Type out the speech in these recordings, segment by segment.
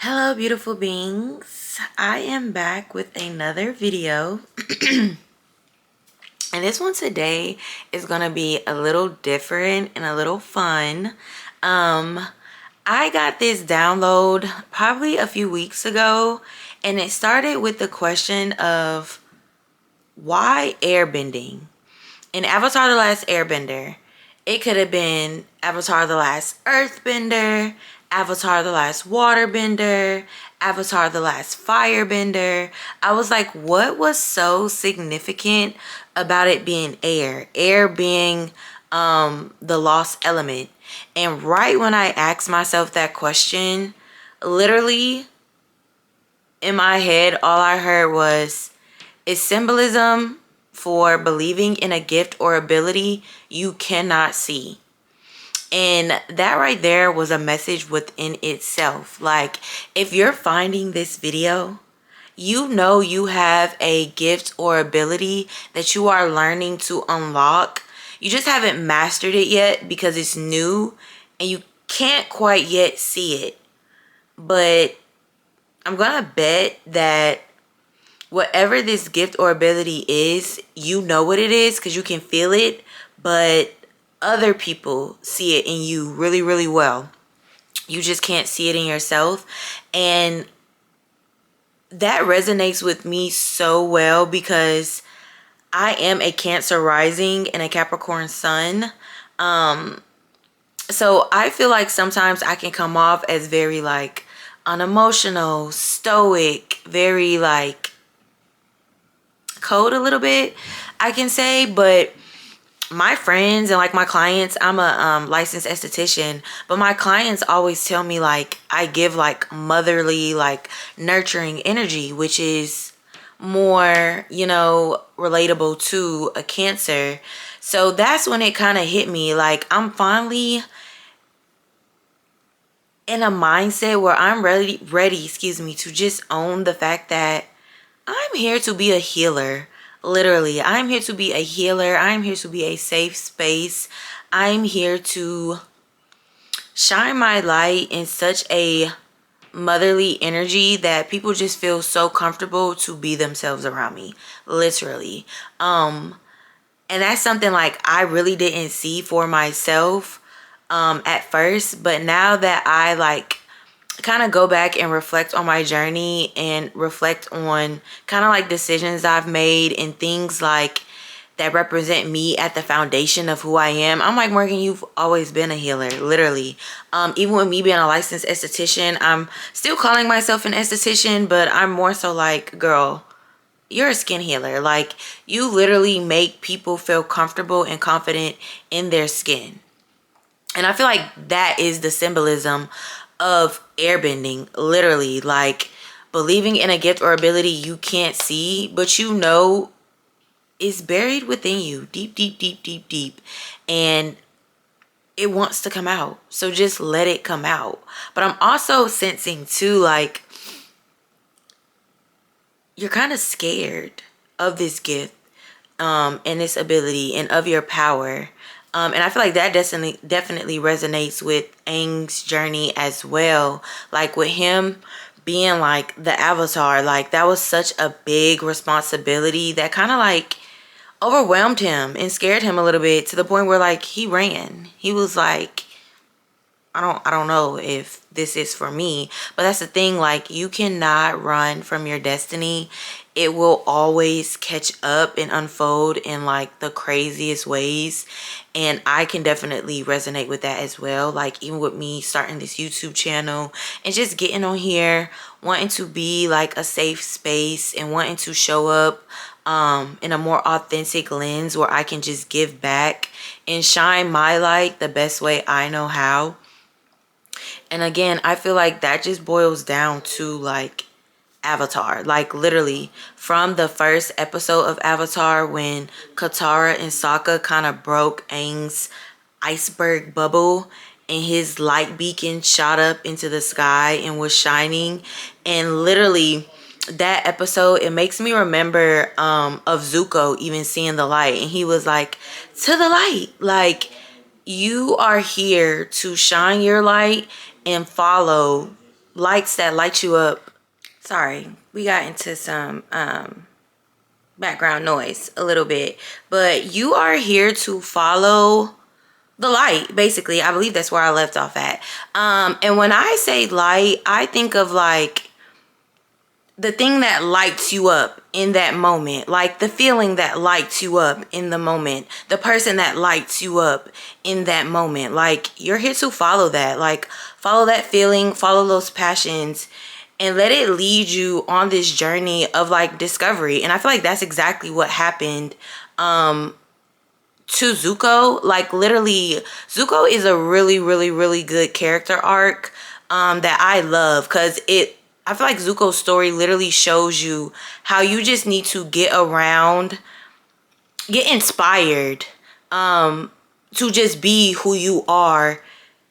Hello, beautiful beings. I am back with another video. And this one today is going to be a little different and a little fun. I got this download probably a few weeks ago, and it started with the question of why airbending? In Avatar The Last Airbender, it could have been Avatar The Last Earthbender, Avatar The Last Waterbender, Avatar The Last Firebender. I was like, what was so significant about it being air? Air being the lost element. And right when I asked myself that question, literally in my head, all I heard was, is symbolism for believing in a gift or ability you cannot see. And that right there was a message within itself. Like, if you're finding this video, you know you have a gift or ability that you are learning to unlock. You just haven't mastered it yet because it's new and you can't quite yet see it. But I'm gonna bet that whatever this gift or ability is, you know what it is because you can feel it, but other people see it in you really, really well. You just can't see it in yourself. And that resonates with me so well because I am a Cancer rising and a Capricorn sun. So I feel like sometimes I can come off as very like unemotional, stoic, very like cold a little bit, I can say. But my friends and like my clients, I'm a licensed esthetician, but my clients always tell me like I give like motherly, like nurturing energy, which is more, relatable to a Cancer. So that's when it kind of hit me, like I'm finally in a mindset where I'm ready, to just own the fact that I'm here to be a healer. Literally, I'm here to be a healer. I'm here to be a safe space. I'm here to shine my light in such a motherly energy that people just feel so comfortable to be themselves around me. Literally. And that's something like I really didn't see for myself at first, but now that I like kind of go back and reflect on my journey and reflect on kind of like decisions I've made and things like that represent me at the foundation of who I am. I'm like, Morgan, you've always been a healer, literally. Even with me being a licensed esthetician, I'm still calling myself an esthetician, but I'm more so like, girl, you're a skin healer. Like, you literally make people feel comfortable and confident in their skin. And I feel like that is the symbolism of airbending, literally, like believing in a gift or ability you can't see, but you know is buried within you, deep, deep, deep, deep, deep. And it wants to come out. So just let it come out. But I'm also sensing too, like, you're kind of scared of this gift and this ability and of your power. And I feel like that definitely resonates with Aang's journey as well. Like with him being like the avatar, like that was such a big responsibility that kind of like overwhelmed him and scared him a little bit to the point where like he ran. He was like, I don't know if this is for me. But that's the thing, like you cannot run from your destiny. It will always catch up and unfold in like the craziest ways. And I can definitely resonate with that as well. Like even with me starting this YouTube channel and just getting on here, wanting to be like a safe space and wanting to show up in a more authentic lens where I can just give back and shine my light the best way I know how. And again, I feel like that just boils down to like Avatar. Like literally from the first episode of Avatar when Katara and Sokka kind of broke Aang's iceberg bubble and his light beacon shot up into the sky and was shining. And literally that episode, it makes me remember of Zuko even seeing the light. And he was like, to the light. Like, you are here to shine your light and follow lights that light you up. Sorry, we got into some background noise a little bit, but you are here to follow the light, basically. I believe that's where I left off at. And when I say light, I think of like the thing that lights you up in that moment, like the feeling that lights you up in the moment, the person that lights you up in that moment. Like, you're here to follow that, like follow that feeling, follow those passions, and let it lead you on this journey of like discovery. And I feel like that's exactly what happened to Zuko. Like, literally, Zuko is a really, really, really good character arc that I love, because I feel like Zuko's story literally shows you how you just need to get inspired to just be who you are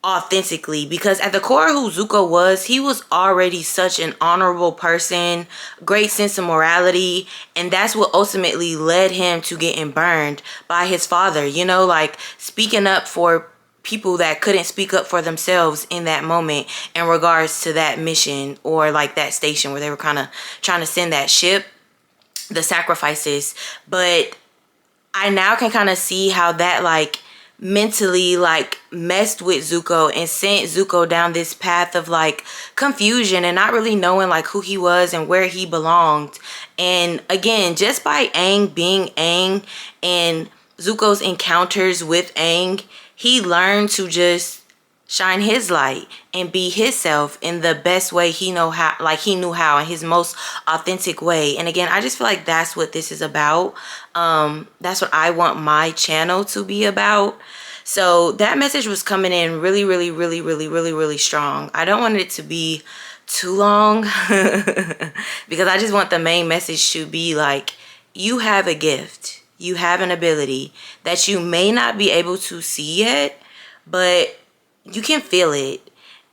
authentically. Because at the core of who Zuko was, he was already such an honorable person, great sense of morality, and that's what ultimately led him to getting burned by his father, you know, like speaking up for people that couldn't speak up for themselves in that moment in regards to that mission, or like that station where they were kind of trying to send that ship, the sacrifices. But I now can kind of see how that like mentally like messed with Zuko and sent Zuko down this path of like confusion and not really knowing like who he was and where he belonged. And again, just by Aang being Aang and Zuko's encounters with Aang, he learned to just shine his light and be himself in the best way he knew how, in his most authentic way. And again, I just feel like that's what this is about. That's what I want my channel to be about. So that message was coming in really, really, really, really, really, really strong. I don't want it to be too long because I just want the main message to be like, you have a gift, you have an ability that you may not be able to see yet, but you can feel it.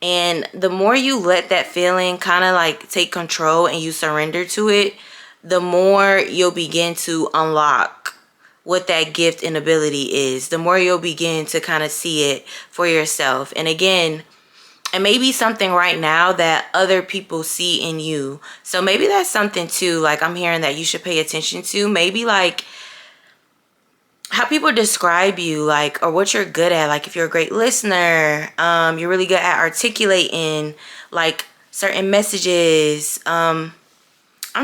And the more you let that feeling kind of like take control and you surrender to it, the more you'll begin to unlock what that gift and ability is. The more you'll begin to kind of see it for yourself. And again, it may be something right now that other people see in you. So maybe that's something too, like I'm hearing that you should pay attention to. Maybe like how people describe you, like, or what you're good at. Like if you're a great listener, you're really good at articulating like certain messages. I'm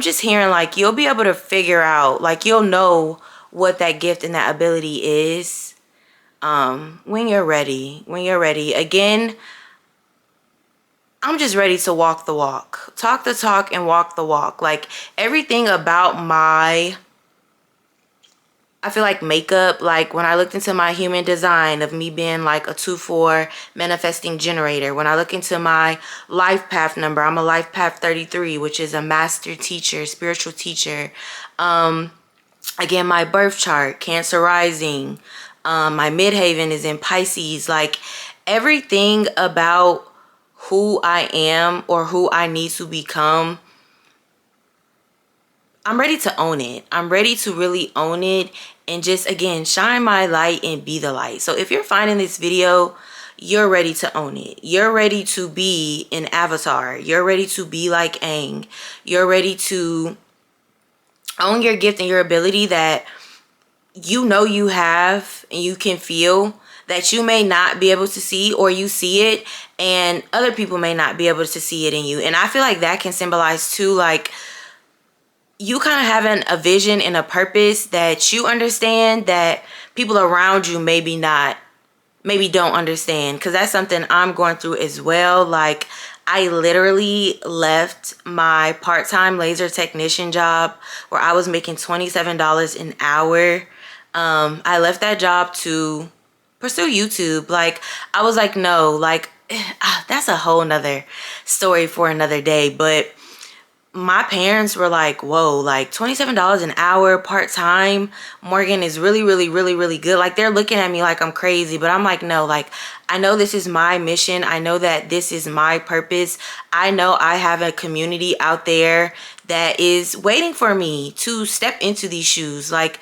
just hearing like you'll be able to figure out, like you'll know what that gift and that ability is when you're ready. Again, I'm just ready to walk the walk, talk the talk and walk the walk. Like everything about I feel like makeup, like when I looked into my human design of me being like a 2/4 manifesting generator, when I look into my life path number, I'm a life path 33, which is a master teacher, spiritual teacher. Again, my birth chart, Cancer rising, my midhaven is in Pisces. Like everything about who I am or who I need to become, I'm ready to own it. I'm ready to really own it and just, again, shine my light and be the light. So if you're finding this video, you're ready to own it. You're ready to be an avatar. You're ready to be like Aang. You're ready to own your gift and your ability that you know you have and you can feel, that you may not be able to see, or you see it and other people may not be able to see it in you. And I feel like that can symbolize too, like you kind of having a vision and a purpose that you understand that people around you maybe don't understand. Because that's something I'm going through as well. Like I literally left my part-time laser technician job where I was making $27 an hour. I left that job to pursue YouTube. Like I was like, no, like that's a whole nother story for another day. But my parents were like, whoa, like $27 an hour part-time, Morgan, is really, really, really, really good. Like they're looking at me like I'm crazy, but I'm like, no, like I know this is my mission. I know that this is my purpose. I know I have a community out there that is waiting for me to step into these shoes. Like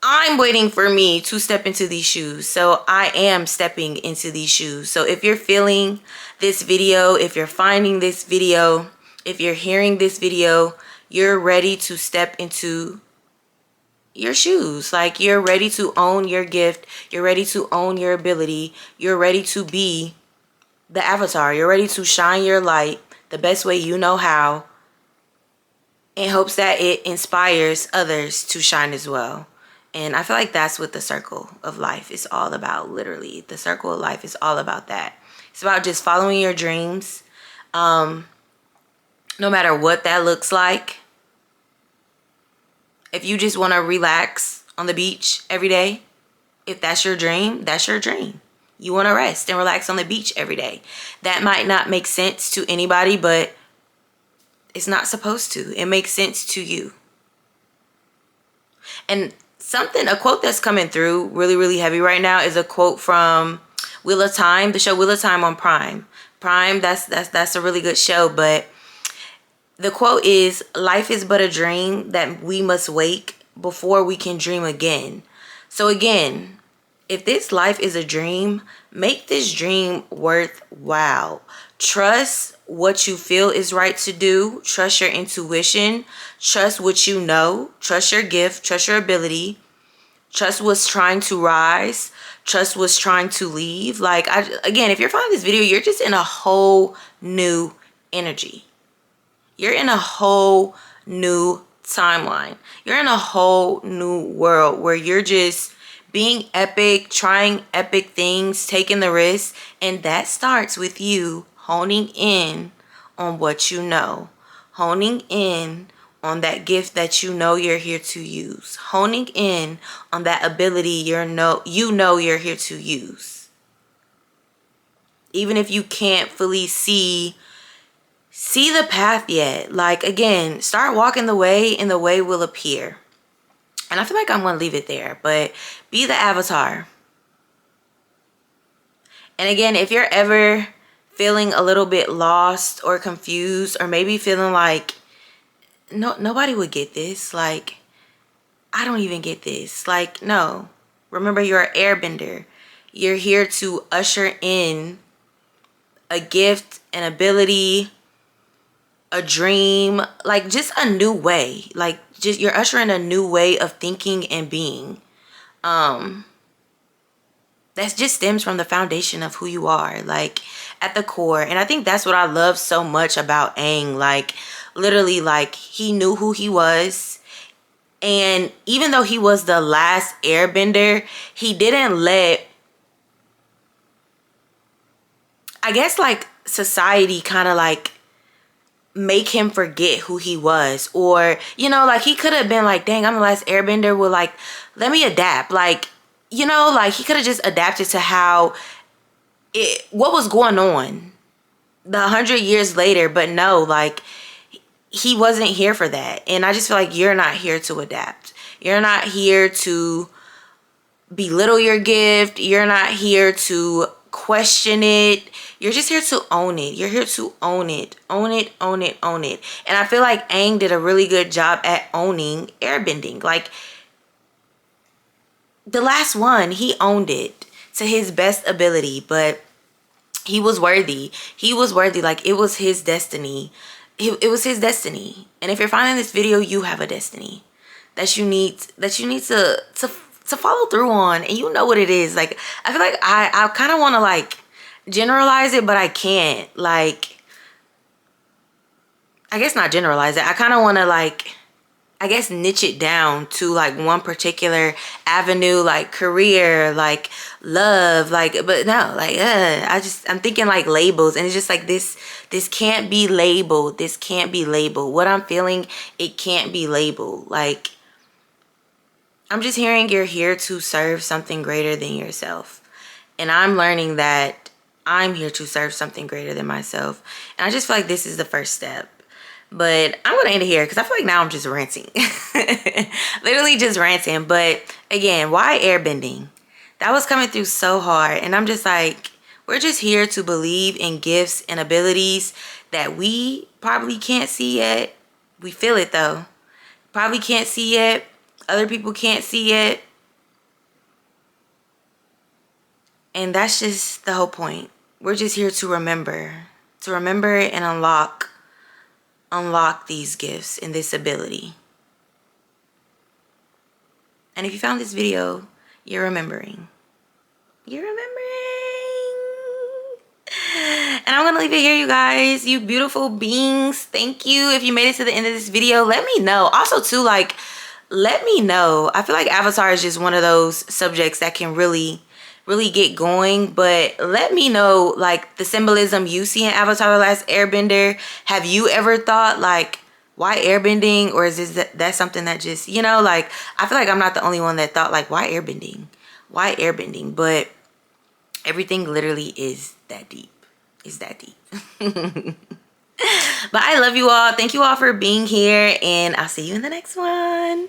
I'm waiting for me to step into these shoes. So I am stepping into these shoes. So if you're feeling this video, if you're finding this video, if you're hearing this video, you're ready to step into your shoes. Like, you're ready to own your gift. You're ready to own your ability. You're ready to be the avatar. You're ready to shine your light the best way you know how, in hopes that it inspires others to shine as well. And I feel like that's what the circle of life is all about. Literally, the circle of life is all about that. It's about just following your dreams, no matter what that looks like. If you just want to relax on the beach every day, if that's your dream, that's your dream. You want to rest and relax on the beach every day. That might not make sense to anybody, but it's not supposed to. It makes sense to you. And a quote that's coming through really, really heavy right now is a quote from Wheel of Time, the show Wheel of Time on Prime. Prime, that's a really good show, but the quote is, "Life is but a dream that we must wake before we can dream again." So again, if this life is a dream, make this dream worthwhile. Trust what you feel is right to do. Trust your intuition. Trust what you know. Trust your gift. Trust your ability. Trust what's trying to rise. Trust what's trying to leave. Like, again, if you're finding this video, you're just in a whole new energy. You're in a whole new timeline. You're in a whole new world where you're just being epic, trying epic things, taking the risk. And that starts with you honing in on what you know. Honing in on that gift that you know you're here to use. Honing in on that ability you know you're here to use. Even if you can't fully see the path yet. Like, again, start walking the way and the way will appear. And I feel like I'm going to leave it there, but be the avatar. And again, if you're ever feeling a little bit lost or confused, or maybe feeling like nobody would get this, like, I don't even get this, like, no. Remember, you're an airbender. You're here to usher in a gift, an ability, a dream, like just a new way. Like, just you're ushering a new way of thinking and being. That just stems from the foundation of who you are, like at the core. And I think that's what I love so much about Aang. Like, literally, like, he knew who he was. And even though he was the last airbender, he didn't let, I guess, like, society kind of like make him forget who he was. Or, you know, like, he could have been like, dang, I'm the last airbender, well, like, let me adapt. Like, you know, like, he could have just adapted to what was going on 100 years later. But no, like, he wasn't here for that. And I just feel like you're not here to adapt. You're not here to belittle your gift. You're not here to question it. You're just here to own it. You're here to own it. Own it, own it, own it. And I feel like Aang did a really good job at owning airbending. Like, the last one, he owned it to his best ability, but he was worthy. He was worthy. Like, it was his destiny. It was his destiny. And if you're finding this video, you have a destiny that you need to follow through on. And you know what it is. Like, I feel like I kind of want to, like, generalize it, but I can't. Like, I guess not generalize it. I kind of want to, like, I guess niche it down to like one particular avenue, like career, like love, like, but no, like, I'm thinking like labels, and it's just like this can't be labeled. This can't be labeled. What I'm feeling, it can't be labeled. Like, I'm just hearing you're here to serve something greater than yourself. And I'm learning that I'm here to serve something greater than myself. And I just feel like this is the first step. But I'm going to end it here because I feel like now I'm just ranting. Literally just ranting. But again, why airbending? That was coming through so hard. And I'm just like, we're just here to believe in gifts and abilities that we probably can't see yet. We feel it though. Probably can't see yet. Other people can't see yet. And that's just the whole point. We're just here to remember and unlock these gifts and this ability. And if you found this video, you're remembering. You're remembering. And I'm gonna leave it here, you guys. You beautiful beings. Thank you. If you made it to the end of this video, let me know. Also too, like, let me know. I feel like Avatar is just one of those subjects that can really get going, but let me know, like, the symbolism you see in Avatar The Last Airbender. Have you ever thought, like, why airbending? Or is this that's something that just, you know, like, I feel like I'm not the only one that thought, like, why airbending? But everything literally is that deep. It's that deep. But I love you all. Thank you all for being here, and I'll see you in the next one.